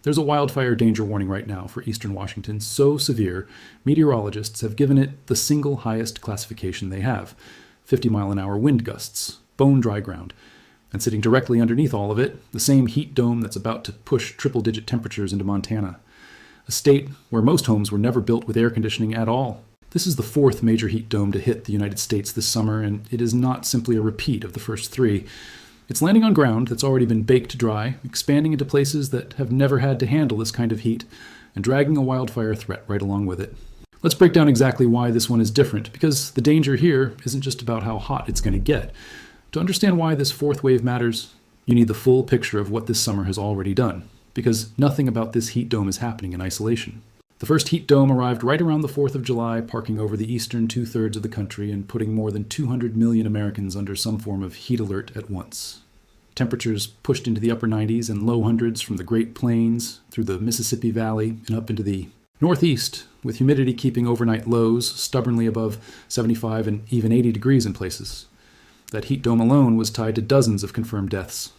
There's a wildfire danger warning right now for eastern Washington, so severe, meteorologists have given it the single highest classification they have: 50-mile-an-hour wind gusts, bone-dry ground. And sitting directly underneath all of it, the same heat dome that's about to push triple-digit temperatures into Montana, a state where most homes were never built with air conditioning at all. This is the fourth major heat dome to hit the United States this summer, and it is not simply a repeat of the first three. It's landing on ground that's already been baked dry, expanding into places that have never had to handle this kind of heat, and dragging a wildfire threat right along with it. Let's break down exactly why this one is different, because the danger here isn't just about how hot it's going to get. To understand why this fourth wave matters, you need the full picture of what this summer has already done, because nothing about this heat dome is happening in isolation. The first heat dome arrived right around the 4th of July, parking over the eastern two-thirds of the country and putting more than 200 million Americans under some form of heat alert at once. Temperatures pushed into the upper 90s and low hundreds from the Great Plains through the Mississippi Valley and up into the northeast, with humidity keeping overnight lows stubbornly above 75 and even 80 degrees in places. That heat dome alone was tied to dozens of confirmed deaths.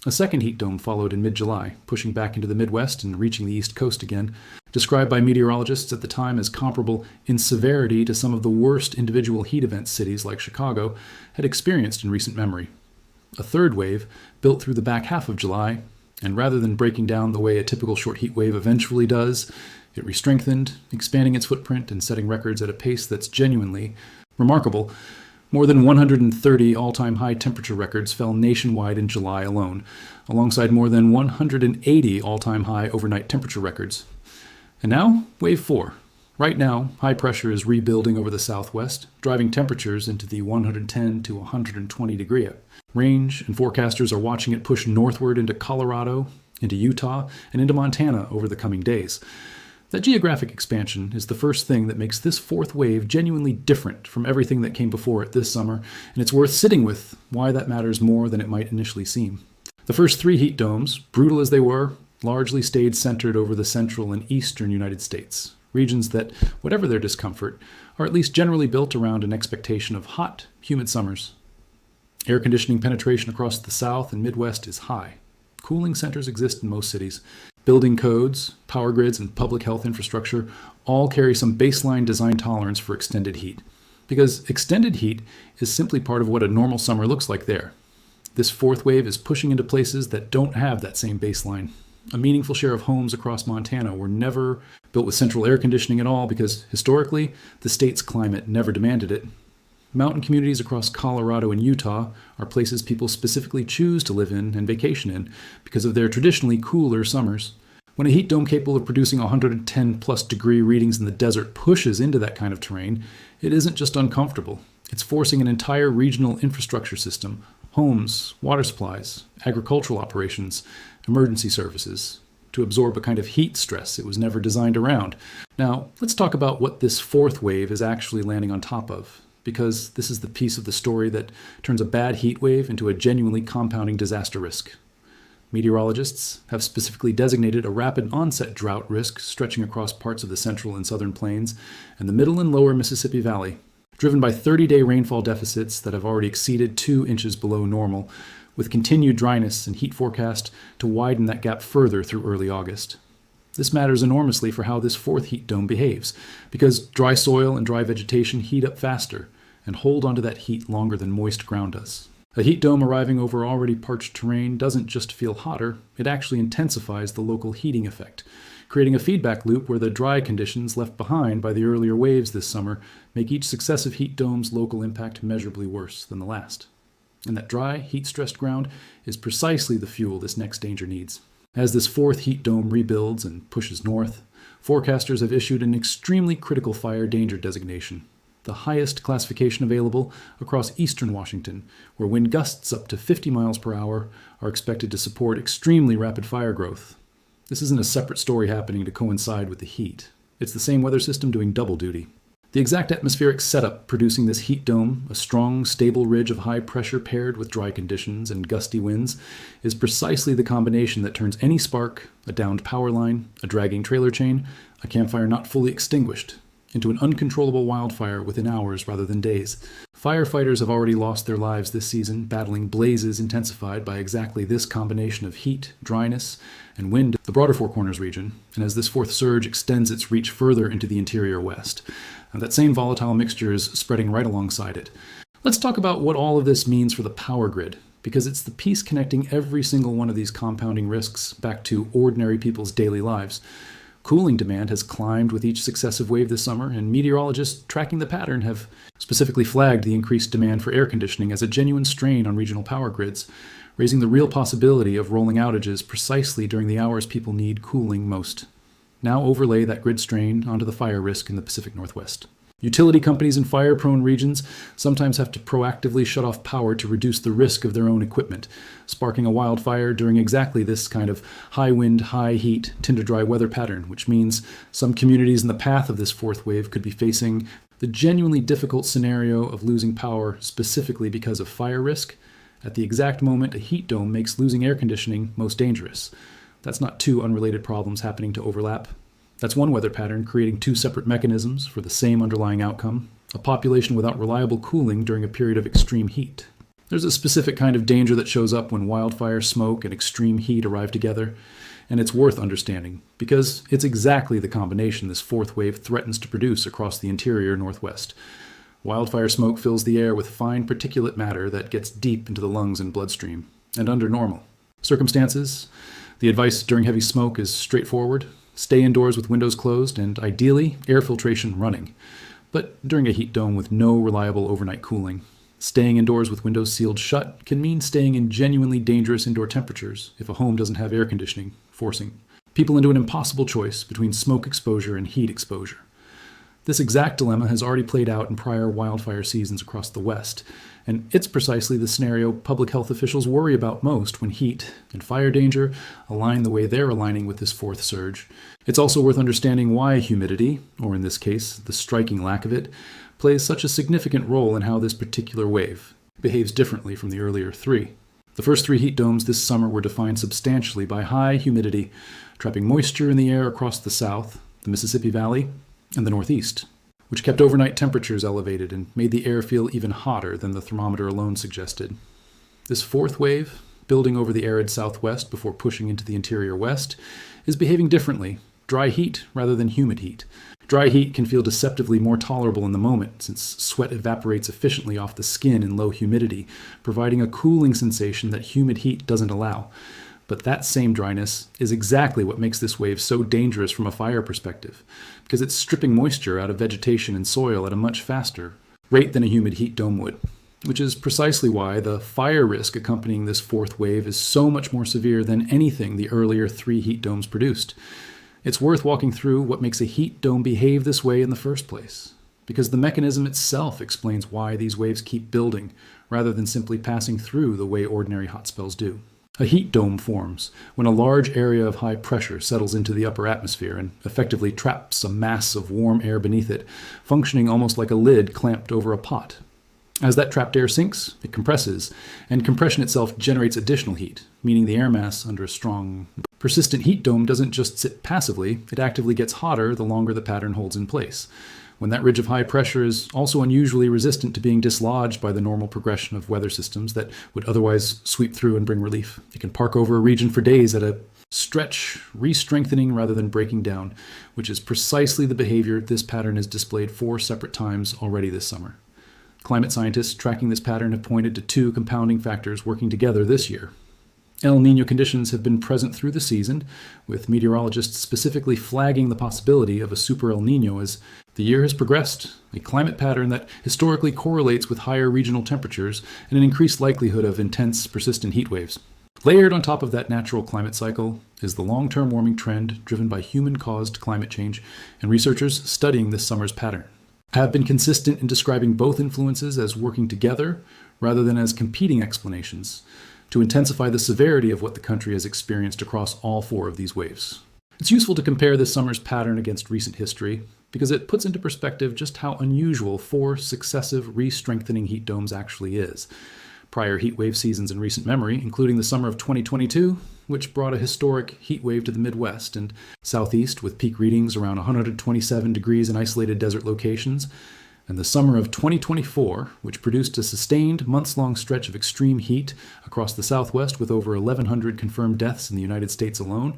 A second heat dome followed in mid-July, pushing back into the Midwest and reaching the East Coast again, described by meteorologists at the time as comparable in severity to some of the worst individual heat event cities like Chicago had experienced in recent memory. A third wave built through the back half of July, and rather than breaking down the way a typical short heat wave eventually does, it re-strengthened, expanding its footprint and setting records at a pace that's genuinely remarkable. More than 130 all-time high temperature records fell nationwide in July alone, alongside more than 180 all-time high overnight temperature records. And now, Wave 4. Right now, high pressure is rebuilding over the southwest, driving temperatures into the 110 to 120 degree range, and forecasters are watching it push northward into Colorado, into Utah, and into Montana over the coming days. That geographic expansion is the first thing that makes this fourth wave genuinely different from everything that came before it this summer, and it's worth sitting with why that matters more than it might initially seem. The first three heat domes, brutal as they were, largely stayed centered over the central and eastern United States, regions that, whatever their discomfort, are at least generally built around an expectation of hot, humid summers. Air conditioning penetration across the South and Midwest is high. Cooling centers exist in most cities. Building codes, power grids, and public health infrastructure all carry some baseline design tolerance for extended heat, because extended heat is simply part of what a normal summer looks like there. This fourth wave is pushing into places that don't have that same baseline. A meaningful share of homes across Montana were never built with central air conditioning at all because, historically, the state's climate never demanded it. Mountain communities across Colorado and Utah are places people specifically choose to live in and vacation in because of their traditionally cooler summers. When a heat dome capable of producing 110-plus degree readings in the desert pushes into that kind of terrain, it isn't just uncomfortable. It's forcing an entire regional infrastructure system, homes, water supplies, agricultural operations, emergency services, to absorb a kind of heat stress it was never designed around. Now, let's talk about what this fourth wave is actually landing on top of, because this is the piece of the story that turns a bad heat wave into a genuinely compounding disaster risk. Meteorologists have specifically designated a rapid onset drought risk stretching across parts of the central and southern plains and the middle and lower Mississippi Valley, driven by 30-day rainfall deficits that have already exceeded 2 inches below normal, with continued dryness and heat forecast to widen that gap further through early August. This matters enormously for how this fourth heat dome behaves, because dry soil and dry vegetation heat up faster and hold onto that heat longer than moist ground does. A heat dome arriving over already parched terrain doesn't just feel hotter, it actually intensifies the local heating effect, creating a feedback loop where the dry conditions left behind by the earlier waves this summer make each successive heat dome's local impact measurably worse than the last. And that dry, heat-stressed ground is precisely the fuel this next danger needs. As this fourth heat dome rebuilds and pushes north, forecasters have issued an extremely critical fire danger designation, the highest classification available across eastern Washington, where wind gusts up to 50 miles per hour are expected to support extremely rapid fire growth. This isn't a separate story happening to coincide with the heat. It's the same weather system doing double duty. The exact atmospheric setup producing this heat dome, a strong, stable ridge of high pressure paired with dry conditions and gusty winds, is precisely the combination that turns any spark, a downed power line, a dragging trailer chain, a campfire not fully extinguished, into an uncontrollable wildfire within hours rather than days. Firefighters have already lost their lives this season, battling blazes intensified by exactly this combination of heat, dryness, and wind in the broader Four Corners region, and as this fourth surge extends its reach further into the interior west. That same volatile mixture is spreading right alongside it. Let's talk about what all of this means for the power grid, because it's the piece connecting every single one of these compounding risks back to ordinary people's daily lives. Cooling demand has climbed with each successive wave this summer, and meteorologists tracking the pattern have specifically flagged the increased demand for air conditioning as a genuine strain on regional power grids, raising the real possibility of rolling outages precisely during the hours people need cooling most. Now overlay that grid strain onto the fire risk in the Pacific Northwest. Utility companies in fire-prone regions sometimes have to proactively shut off power to reduce the risk of their own equipment, sparking a wildfire during exactly this kind of high wind, high heat, tinder-dry weather pattern, which means some communities in the path of this fourth wave could be facing the genuinely difficult scenario of losing power specifically because of fire risk, at the exact moment a heat dome makes losing air conditioning most dangerous. That's not two unrelated problems happening to overlap. That's one weather pattern creating two separate mechanisms for the same underlying outcome, a population without reliable cooling during a period of extreme heat. There's a specific kind of danger that shows up when wildfire smoke and extreme heat arrive together, and it's worth understanding, because it's exactly the combination this fourth wave threatens to produce across the interior Northwest. Wildfire smoke fills the air with fine particulate matter that gets deep into the lungs and bloodstream, and under normal circumstances, the advice during heavy smoke is straightforward. Stay indoors with windows closed and, ideally, air filtration running. But during a heat dome with no reliable overnight cooling, staying indoors with windows sealed shut can mean staying in genuinely dangerous indoor temperatures if a home doesn't have air conditioning, forcing people into an impossible choice between smoke exposure and heat exposure. This exact dilemma has already played out in prior wildfire seasons across the West, and it's precisely the scenario public health officials worry about most when heat and fire danger align the way they're aligning with this fourth surge. It's also worth understanding why humidity, or in this case, the striking lack of it, plays such a significant role in how this particular wave behaves differently from the earlier three. The first three heat domes this summer were defined substantially by high humidity, trapping moisture in the air across the South, the Mississippi Valley, and the Northeast, which kept overnight temperatures elevated and made the air feel even hotter than the thermometer alone suggested. This fourth wave, building over the arid Southwest before pushing into the interior West, is behaving differently, dry heat rather than humid heat. Dry heat can feel deceptively more tolerable in the moment, since sweat evaporates efficiently off the skin in low humidity, providing a cooling sensation that humid heat doesn't allow. But that same dryness is exactly what makes this wave so dangerous from a fire perspective, because it's stripping moisture out of vegetation and soil at a much faster rate than a humid heat dome would, which is precisely why the fire risk accompanying this fourth wave is so much more severe than anything the earlier three heat domes produced. It's worth walking through what makes a heat dome behave this way in the first place, because the mechanism itself explains why these waves keep building, rather than simply passing through the way ordinary hot spells do. A heat dome forms when a large area of high pressure settles into the upper atmosphere and effectively traps a mass of warm air beneath it, functioning almost like a lid clamped over a pot. As that trapped air sinks, it compresses, and compression itself generates additional heat, meaning the air mass under a strong, persistent heat dome doesn't just sit passively, it actively gets hotter the longer the pattern holds in place. When that ridge of high pressure is also unusually resistant to being dislodged by the normal progression of weather systems that would otherwise sweep through and bring relief. It can park over a region for days at a stretch, re-strengthening rather than breaking down, which is precisely the behavior this pattern has displayed 4 separate times already this summer. Climate scientists tracking this pattern have pointed to 2 compounding factors working together this year. El Niño conditions have been present through the season, with meteorologists specifically flagging the possibility of a super El Niño as the year has progressed, a climate pattern that historically correlates with higher regional temperatures and an increased likelihood of intense, persistent heat waves. Layered on top of that natural climate cycle is the long-term warming trend driven by human-caused climate change, and researchers studying this summer's pattern have been consistent in describing both influences as working together rather than as competing explanations, to intensify the severity of what the country has experienced across all 4 of these waves. It's useful to compare this summer's pattern against recent history because it puts into perspective just how unusual 4 successive re-strengthening heat domes actually is. prior heat wave seasons in recent memory, including the summer of 2022, which brought a historic heat wave to the Midwest and Southeast with peak readings around 127 degrees in isolated desert locations, and the summer of 2024, which produced a sustained months-long stretch of extreme heat across the Southwest with over 1,100 confirmed deaths in the United States alone.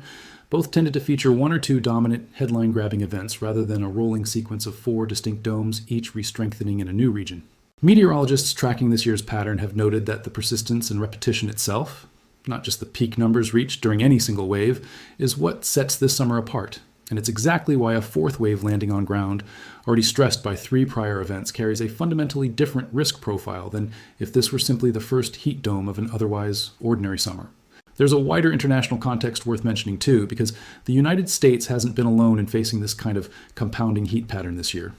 Both tended to feature one or two dominant headline-grabbing events rather than a rolling sequence of 4 distinct domes, each re-strengthening in a new region. Meteorologists tracking this year's pattern have noted that the persistence and repetition itself, not just the peak numbers reached during any single wave, is what sets this summer apart. And it's exactly why a fourth wave landing on ground, already stressed by 3 prior events, carries a fundamentally different risk profile than if this were simply the first heat dome of an otherwise ordinary summer. There's a wider international context worth mentioning too, because the United States hasn't been alone in facing this kind of compounding heat pattern this year.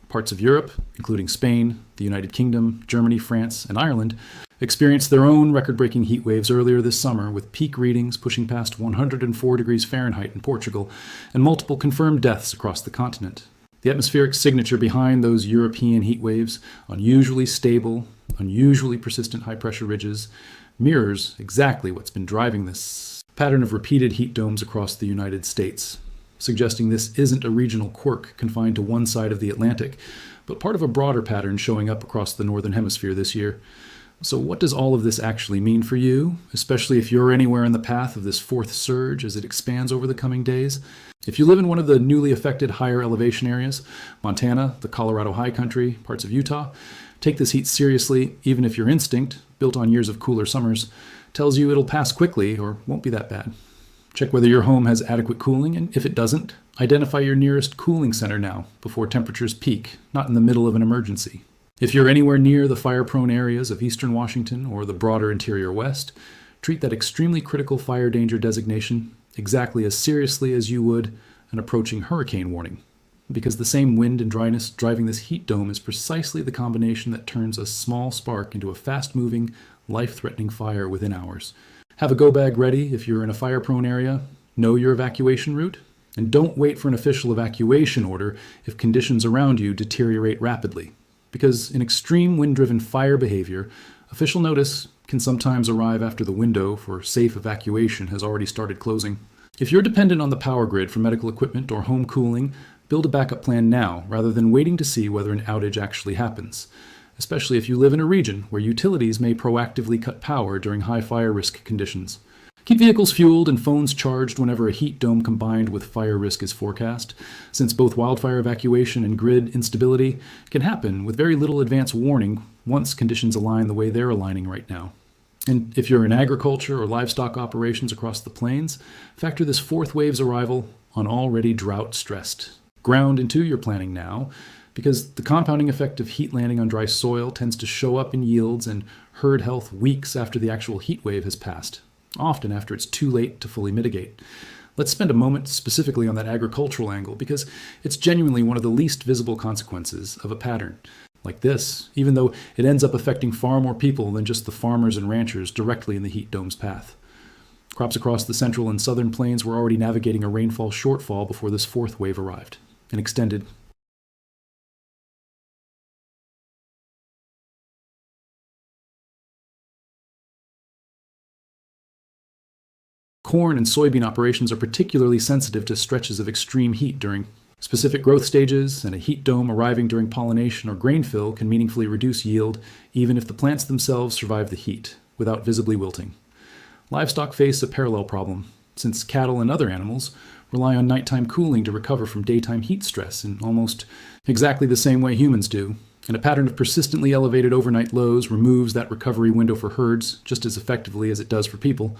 Parts of Europe, including Spain, the United Kingdom, Germany, France, and Ireland, experienced their own record-breaking heat waves earlier this summer, with peak readings pushing past 104 degrees Fahrenheit in Portugal and multiple confirmed deaths across the continent. The atmospheric signature behind those European heat waves, unusually stable, unusually persistent high-pressure ridges, mirrors exactly what's been driving this pattern of repeated heat domes across the United States, suggesting this isn't a regional quirk confined to one side of the Atlantic, but part of a broader pattern showing up across the Northern Hemisphere this year. So what does all of this actually mean for you, especially if you're anywhere in the path of this fourth surge as it expands over the coming days? If you live in one of the newly affected higher elevation areas, Montana, the Colorado High Country, parts of Utah, take this heat seriously, even if your instinct, built on years of cooler summers, tells you it'll pass quickly or won't be that bad. Check whether your home has adequate cooling, and if it doesn't, identify your nearest cooling center now before temperatures peak, not in the middle of an emergency. If you're anywhere near the fire-prone areas of eastern Washington or the broader interior West, treat that extremely critical fire danger designation exactly as seriously as you would an approaching hurricane warning, because the same wind and dryness driving this heat dome is precisely the combination that turns a small spark into a fast-moving, life-threatening fire within hours. Have a go bag ready if you're in a fire-prone area, know your evacuation route, and don't wait for an official evacuation order if conditions around you deteriorate rapidly. Because in extreme wind-driven fire behavior, official notice can sometimes arrive after the window for safe evacuation has already started closing. If you're dependent on the power grid for medical equipment or home cooling, build a backup plan now rather than waiting to see whether an outage actually happens, especially if you live in a region where utilities may proactively cut power during high fire risk conditions. Keep vehicles fueled and phones charged whenever a heat dome combined with fire risk is forecast, since both wildfire evacuation and grid instability can happen with very little advance warning once conditions align the way they're aligning right now. And if you're in agriculture or livestock operations across the plains, factor this fourth wave's arrival on already drought-stressed ground into your planning now, because the compounding effect of heat landing on dry soil tends to show up in yields and herd health weeks after the actual heat wave has passed, often after it's too late to fully mitigate. Let's spend a moment specifically on that agricultural angle, because it's genuinely one of the least visible consequences of a pattern like this, even though it ends up affecting far more people than just the farmers and ranchers directly in the heat dome's path. Crops across the central and southern plains were already navigating a rainfall shortfall before this fourth wave arrived and extended. Corn and soybean operations are particularly sensitive to stretches of extreme heat during specific growth stages, and a heat dome arriving during pollination or grain fill can meaningfully reduce yield, even if the plants themselves survive the heat, without visibly wilting. Livestock face a parallel problem, since cattle and other animals rely on nighttime cooling to recover from daytime heat stress in almost exactly the same way humans do, and a pattern of persistently elevated overnight lows removes that recovery window for herds just as effectively as it does for people.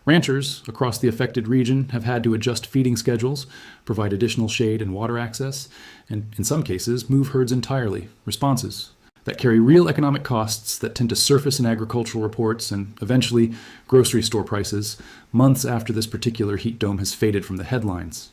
Ranchers across the affected region have had to adjust feeding schedules, provide additional shade and water access, and in some cases move herds entirely, responses that carry real economic costs that tend to surface in agricultural reports and eventually grocery store prices months after this particular heat dome has faded from the headlines.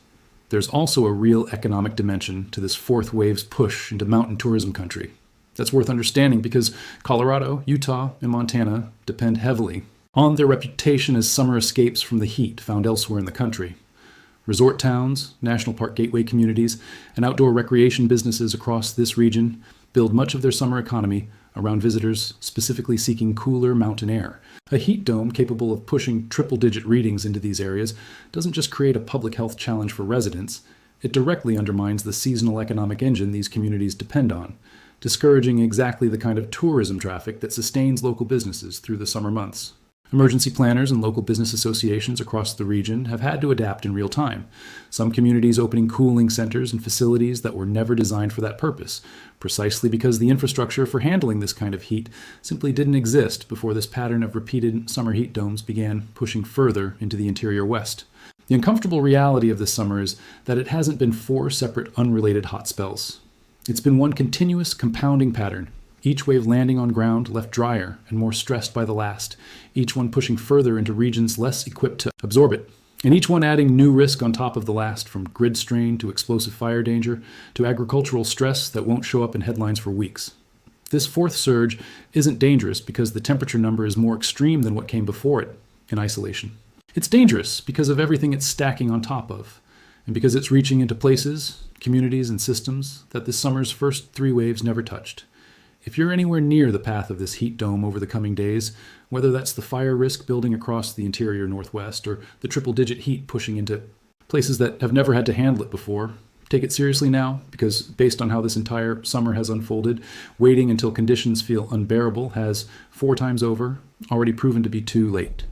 There's also a real economic dimension to this fourth wave's push into mountain tourism country. That's worth understanding because Colorado, Utah, and Montana depend heavily on their reputation as summer escapes from the heat found elsewhere in the country. Resort towns, national park gateway communities, and outdoor recreation businesses across this region build much of their summer economy around visitors specifically seeking cooler mountain air. A heat dome capable of pushing triple-digit readings into these areas doesn't just create a public health challenge for residents, it directly undermines the seasonal economic engine these communities depend on, discouraging exactly the kind of tourism traffic that sustains local businesses through the summer months. Emergency planners and local business associations across the region have had to adapt in real time, some communities opening cooling centers and facilities that were never designed for that purpose, precisely because the infrastructure for handling this kind of heat simply didn't exist before this pattern of repeated summer heat domes began pushing further into the interior west. The uncomfortable reality of this summer is that it hasn't been 4 separate unrelated hot spells. It's been one continuous compounding pattern, each wave landing on ground left drier and more stressed by the last, each one pushing further into regions less equipped to absorb it, and each one adding new risk on top of the last, from grid strain to explosive fire danger to agricultural stress that won't show up in headlines for weeks. This 4th surge isn't dangerous because the temperature number is more extreme than what came before it in isolation. It's dangerous because of everything it's stacking on top of, and because it's reaching into places, communities, and systems that this summer's first 3 waves never touched. If you're anywhere near the path of this heat dome over the coming days, whether that's the fire risk building across the interior northwest or the triple-digit heat pushing into places that have never had to handle it before, take it seriously now, because based on how this entire summer has unfolded, waiting until conditions feel unbearable has 4 times over already proven to be too late.